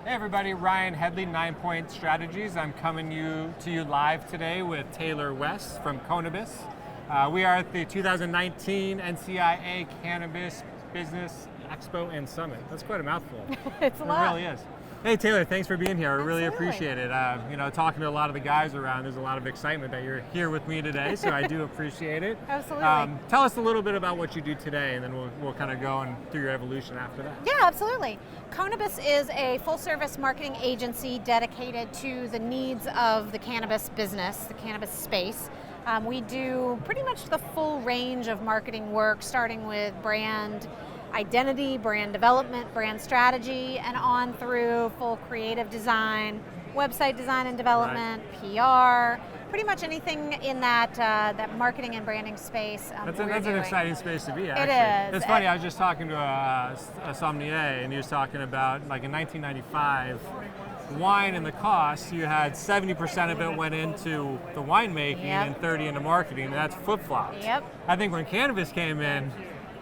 Hey everybody, Ryan Headley, 9 Point Strategies. I'm coming to you live today with Taylor West from Cannabis. We are at the 2019 NCIA Cannabis Business Expo and Summit. That's quite a mouthful. It's a lot. It really is. Hey Taylor, thanks for being here. I really Absolutely. appreciate it. Talking to a lot of the guys around, there's a lot of excitement that you're here with me today, so I do appreciate it. Absolutely. Tell us a little bit about what you do today, and then we'll kind of go through your evolution after that. Yeah, absolutely. Cannabis is a full-service marketing agency dedicated to the needs of the cannabis business, the cannabis space. We do pretty much the full range of marketing work, starting with brand identity, brand development, brand strategy, and on through full creative design, website design and development, PR, pretty much anything in that marketing and branding space. That's an exciting space to be, actually. It is. It's funny, I was just talking to a sommelier, and he was talking about, like in 1995, wine and the cost, you had 70% of it went into the winemaking and 30% into marketing, and that's flip-flopped. Yep. I think when cannabis came in,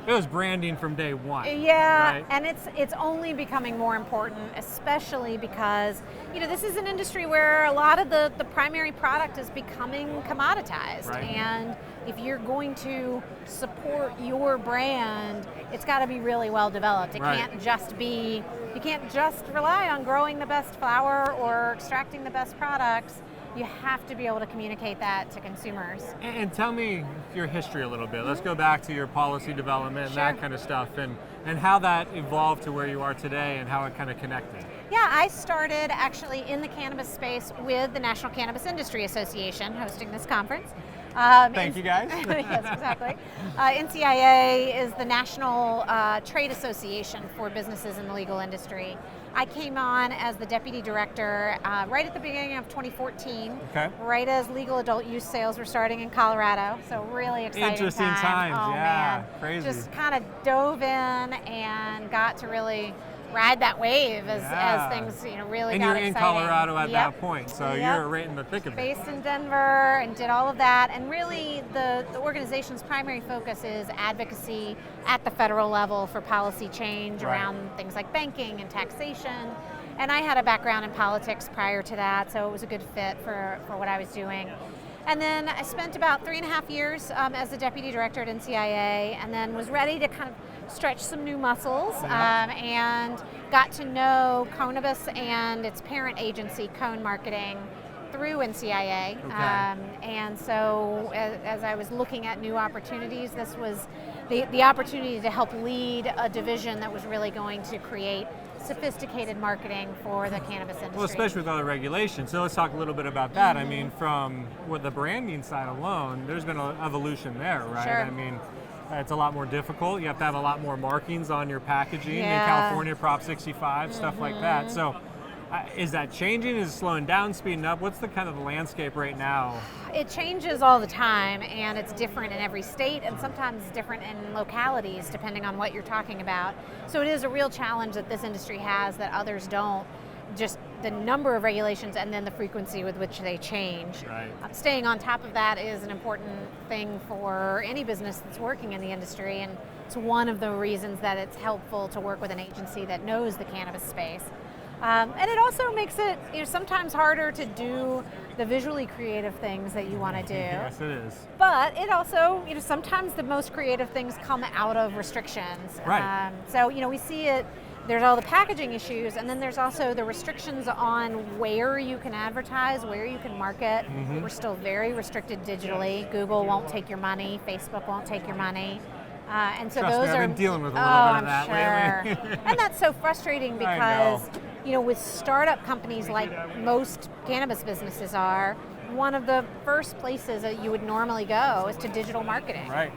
it was branding from day one. Yeah, right? and it's only becoming more important, especially because this is an industry where a lot of the primary product is becoming commoditized. Right. And if you're going to support your brand, it's got to be really well developed. It can't just be, you can't just rely on growing the best flower or extracting the best products. You have to be able to communicate that to consumers. And tell me your history a little bit. Let's go back to your policy development and that kind of stuff, and how that evolved to where you are today and how it kind of connected. Yeah, I started actually in the cannabis space with the National Cannabis Industry Association hosting this conference. Thank you guys. Yes, exactly. NCIA is the National Trade Association for businesses in the legal industry. I came on as the deputy director right at the beginning of 2014, right as legal adult use sales were starting in Colorado. So really exciting Interesting times, oh, yeah, man. crazy. Just kind of dove in and got to really ride that wave as things really and got you're exciting. In Colorado at that point, so Yep. you're right in the thick of it. Based in Denver and did all of that, and really the organization's primary focus is advocacy at the federal level for policy change around things like banking and taxation. And I had a background in politics prior to that, so it was a good fit for what I was doing. And then I spent about 3.5 years as the deputy director at NCIA, and then was ready to kind of stretch some new muscles, and got to know Cannabis and its parent agency, Cone Marketing, through NCIA. And so as I was looking at new opportunities, this was the opportunity to help lead a division that was really going to create sophisticated marketing for the cannabis industry. Well, especially with all the regulations. So let's talk a little bit about that. I mean, from with the branding side alone, there's been an evolution there, right? Sure. I mean, it's a lot more difficult. You have to have a lot more markings on your packaging. In California, Prop 65, stuff like that. So is that changing? Is it slowing down, speeding up? What's the kind of the landscape right now? It changes all the time, and it's different in every state, and sometimes different in localities, depending on what you're talking about. So it is a real challenge that this industry has that others don't. Just the number of regulations and then the frequency with which they change. Right. Staying on top of that is an important thing for any business that's working in the industry, and it's one of the reasons that it's helpful to work with an agency that knows the cannabis space. And it also makes it sometimes harder to do the visually creative things that you want to do. Yes, it is. But it also, sometimes the most creative things come out of restrictions. Right. So we see it. There's all the packaging issues, and then there's also the restrictions on where you can advertise, where you can market. We're still very restricted digitally. Google won't take your money. Facebook won't take your money. And so Trust those me, are. I've been dealing with a little bit of that lately. And that's so frustrating because, with startup companies like most cannabis businesses are, one of the first places that you would normally go is to digital marketing. Right.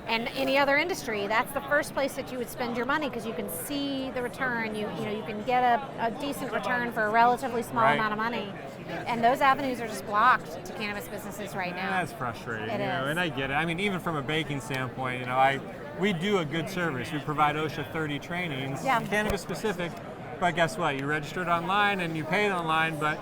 And any other industry, that's the first place that you would spend your money because you can see the return. You can get a decent return for a relatively small amount of money. And those avenues are just blocked to cannabis businesses right now. That's frustrating. It is. And I get it. I mean, even from a baking standpoint, we do a good service. We provide OSHA 30 trainings, cannabis specific. But guess what? You registered online and you paid online, but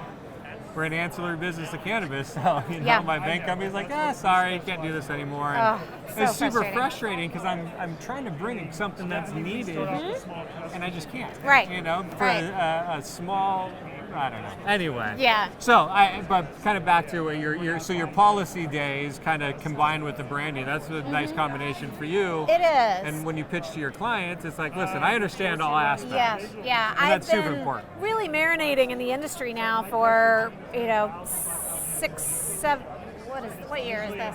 we're an ancillary business to cannabis. So, Yeah. my bank company's like, sorry, can't do this anymore. And so it's super frustrating. because I'm trying to bring something that's needed, and I just can't. Right. For a small, I don't know. Anyway. Yeah. So, but kind of back to your policy days kind of combined with the branding. That's a nice combination for you. It is. And when you pitch to your clients, it's like, listen, I understand all aspects. Yeah. And that's I've super been important. really marinating in the industry now for 6, 7. What year is this?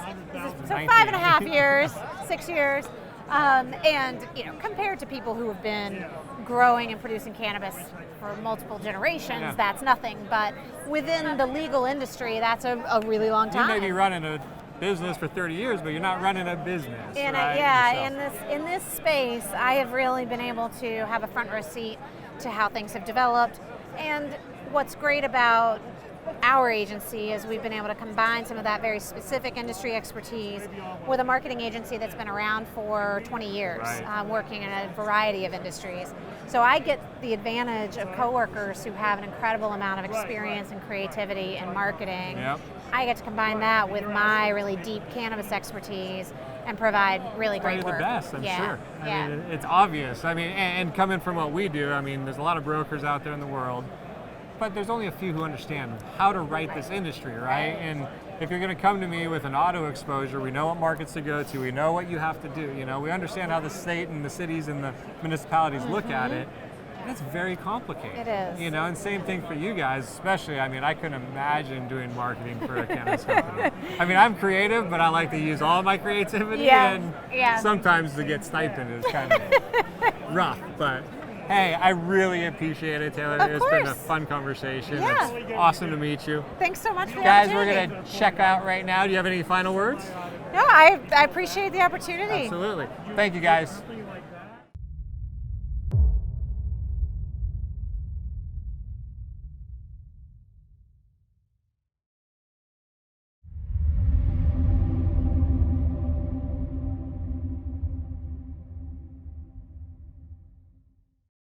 So 5.5 years, 6 years. And compared to people who have been growing and producing cannabis for multiple generations, that's nothing. But within the legal industry, that's a really long time. You may be running a business for 30 years, but you're not running a business. And right? in this space, I have really been able to have a front row seat to how things have developed. And what's great about our agency is we've been able to combine some of that very specific industry expertise with a marketing agency that's been around for 20 years, working in a variety of industries. So I get the advantage of coworkers who have an incredible amount of experience and creativity in marketing. Yep. I get to combine that with my really deep cannabis expertise and provide really great Probably work. the best, I'm sure. Yeah. I mean, it's obvious. I mean, and coming from what we do, I mean, there's a lot of brokers out there in the world, but there's only a few who understand how to write this industry, right? And if you're going to come to me with an auto exposure, we know what markets to go to, we know what you have to do. We understand how the state and the cities and the municipalities look at it. And it's very complicated. It is. And same thing for you guys, especially. I mean, I couldn't imagine doing marketing for a cannabis company. I mean, I'm creative, but I like to use all my creativity, and sometimes to get stipend is kind of rough, but. Hey, I really appreciate it, Taylor. It's been a fun conversation. Yeah. It's awesome to meet you. Thanks so much for the Guys, opportunity. we're going to check out right now. Do you have any final words? No, I appreciate the opportunity. Absolutely. Thank you, guys.